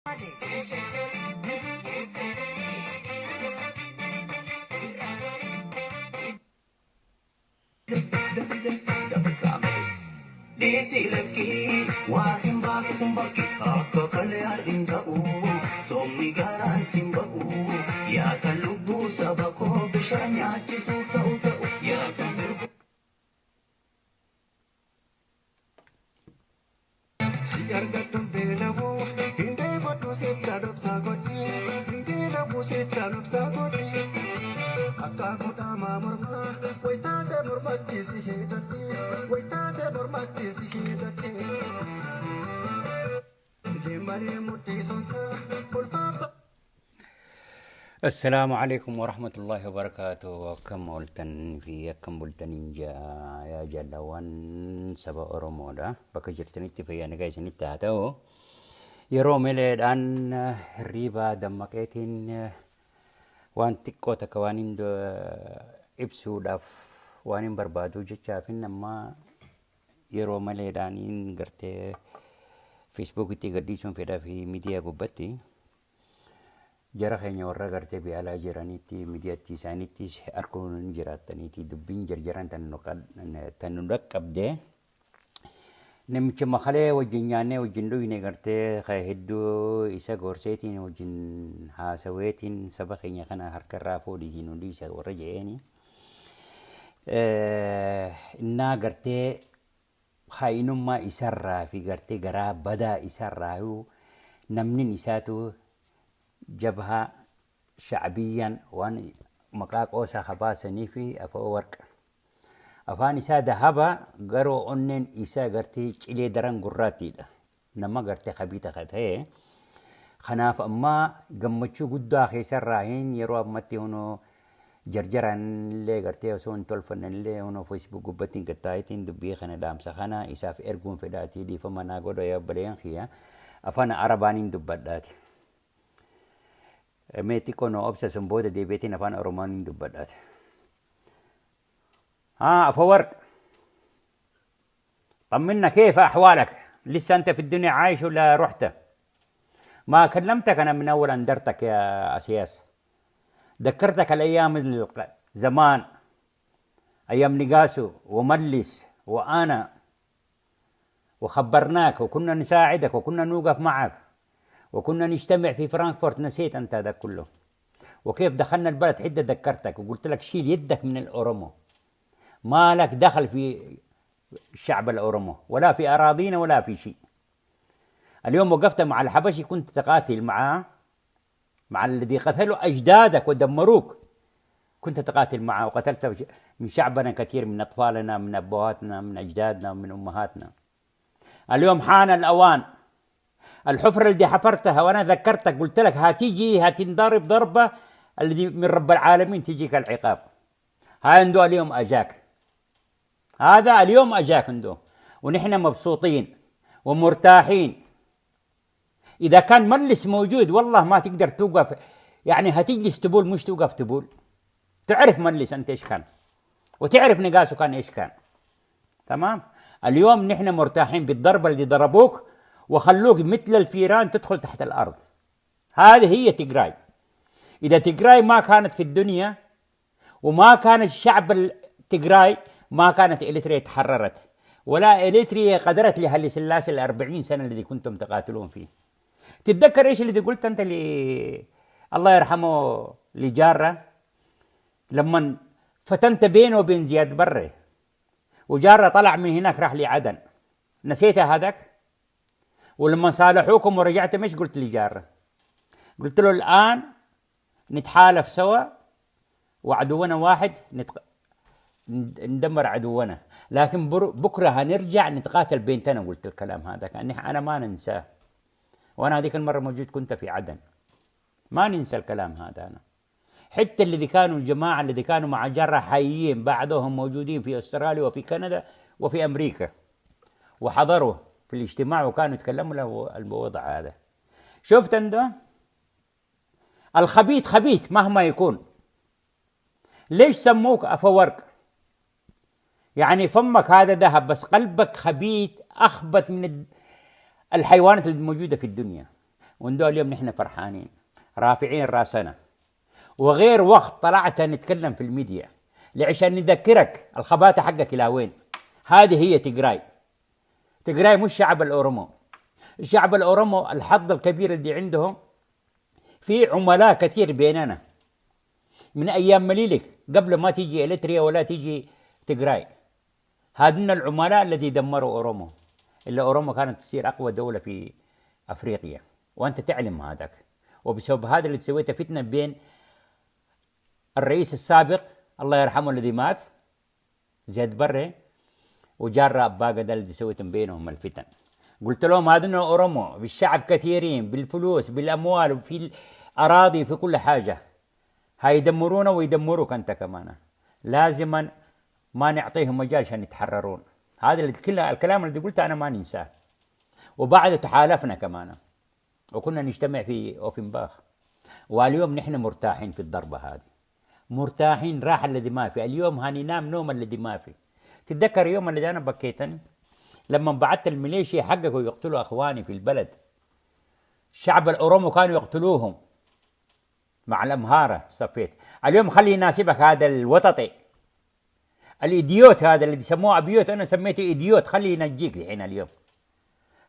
Desi lagi wasim basa sumbaki akka kale ardingau somni garan simbau ya kalubu sabako bishanya chisu tau tau ya kalubu siarga tumbelabu hinde batu setadop sagoti hinde labu setadop sagoti akka kuda mamurma waitate murmati sihedati waitate murmati sihedati limari muti sonsa kulfa. السلام عليكم ورحمة الله وبركاته. كم قلتن في كم قلتن يا جلوان سبا أرومودا بكجرتني تفيا نجاي سنتا هتو يرومي لان ريبا دمكيتين وان تكو تكوانين دو إبسو داف وانين بربادو جتشافين نما يرومي لدانين قرتي فيسبوك تيغديسون في ميديا قبتي جرى خيني ورا قرتي بيالا جرانيتي ميدياتي سانيتي أركون جراتنيتي دبين جرجران تنركب ده نمشي مخلة وجنيانه وجندو ينقرتي خيهدو إسا غورسيتين وجن هاسويتين سبا خيني خنا هركر رافو دي جنو دي سا ورا جيني إنا قرتي خاينو ما إسرّا في قرتي قرا بدا إسرّا هو نمنين إساتو جبهة شعبيا وان مقاق اوسا خباسني في افو ورق افان إسا دهبا قرو أنن إسا قرتي چلي دران قراتي نما قرتي خبيطة خطه خناف أما قمتشو قدا خيسر راهين يرو أمتي هنو جرجران اللي قرتي وسون تلفن اللي هنو فيسبوك قبتين قطايتين دبي خنا دام سخنا إسا في إرقون فداتي دي فمنا قدو يباليان خيا أفان عربانين دباداتي ميتي كونو أبسا سنبودة دي بيتي نفان أرومان دبادات أفورك طمنا كيف أحوالك لسه أنت في الدنيا عايش ولا رحت ما كلمتك أنا من أول أندرتك يا أسياس ذكرتك الأيام زمان أيام نقاسو وملس وأنا وخبرناك وكنا نساعدك وكنا نوقف معك وكنا نجتمع في فرانكفورت نسيت أنت هذا كله وكيف دخلنا البلد حدة ذكرتك وقلت لك شيل يدك من الأورومو ما لك دخل في الشعب الأورومو ولا في أراضينا ولا في شيء. اليوم وقفت مع الحبشي كنت تقاتل معه مع الذي قتلوا أجدادك ودمروك كنت تقاتل معه وقتلت من شعبنا كثير من أطفالنا من أبواتنا من أجدادنا ومن أمهاتنا. اليوم حان الأوان الحفرة اللي حفرتها وأنا ذكرتك قلت لك هتيجي هتنضرب ضربة الذي من رب العالمين تجيك العقاب. عنده اليوم أجاك هذا اليوم أجاك عنده ونحن مبسوطين ومرتاحين. إذا كان ملس موجود والله ما تقدر توقف يعني هتجلس تبول مش توقف تبول. تعرف ملس أنت إيش كان وتعرف نقاسه كان إيش كان تمام. اليوم نحن مرتاحين بالضربة اللي ضربوك وخلوك مثل الفيران تدخل تحت الأرض. هذه هي تيغراي. إذا تيغراي ما كانت في الدنيا وما كان الشعب التيغراي ما كانت إريتريا تحررت ولا إريتريا قدرت لهالي سلاسل 40 سنة الذي كنتم تقاتلون فيه. تتذكر إيش اللي قلت أنت الله يرحمه لجارة لما فتنت بينه وبين زياد بري وجارة طلع من هناك راح لعدن نسيتها هذاك. ولما صالحوكم ورجعت مش قلت لي جارة قلت له الآن نتحالف سوا وعدونا واحد ندمر عدونا لكن بكرة هنرجع نتقاتل بينتنا. قلت الكلام هذا كأني أنا ما ننساه وأنا هذيك المرة موجود كنت في عدن ما ننسى الكلام هذا. أنا حتى الذي كانوا الجماعة الذي كانوا مع جارة حيين بعضهم موجودين في أستراليا وفي كندا وفي أمريكا وحضروا في الاجتماع وكانوا يتكلموا له الوضع هذا. شفت عنده الخبيث خبيث مهما يكون. ليش سموك أفورك؟ يعني فمك هذا ذهب بس قلبك خبيث أخبث من الحيوانات الموجودة في الدنيا. وندول اليوم نحن فرحانين رافعين راسنا. وغير وقت طلعت نتكلم في الميديا عشان نذكرك الخباثة حقك إلى وين. هذه هي تجراي. تجراي مش شعب الأورومو. الشعب الأورومو الحظ الكبير اللي عندهم في عملاء كثير بيننا من أيام مليلك قبل ما تيجي إليتريا ولا تيجي تجراي. هذين العملاء الذي دمروا أورومو. إلا أورومو كانت تصير أقوى دولة في أفريقيا وأنت تعلم هذاك. وبسبب هذا اللي سويته فتنة بين الرئيس السابق الله يرحمه الذي مات زيد بري وجار أباقة ده اللي سويتم بينهم الفتن. قلت لهم هذين أورومو بالشعب كثيرين بالفلوس بالأموال وفي الأراضي في كل حاجة هيدمرونا ويدمروك أنت كمان. لازما ما نعطيهم مجال عشان يتحررون. هذا اللي كل الكلام اللي قلته أنا ما ننساه. وبعد تحالفنا كمان وكنا نجتمع في أوفنباخ. واليوم نحن مرتاحين في الضربة هذه. مرتاحين راحة الذي ما في. اليوم هننام نوم الذي ما في. تتذكر يوم اللي أنا بكيتني لما بعثت الميليشيا حققوا يقتلوا أخواني في البلد. الشعب الأورومو كانوا يقتلوهم مع الأمهارة. صفيت اليوم خلي يناسبك هذا الوططي الإيديوت هذا اللي يسموه أبيوت. أنا سميته إيديوت. خلي ينجيك الحين اليوم.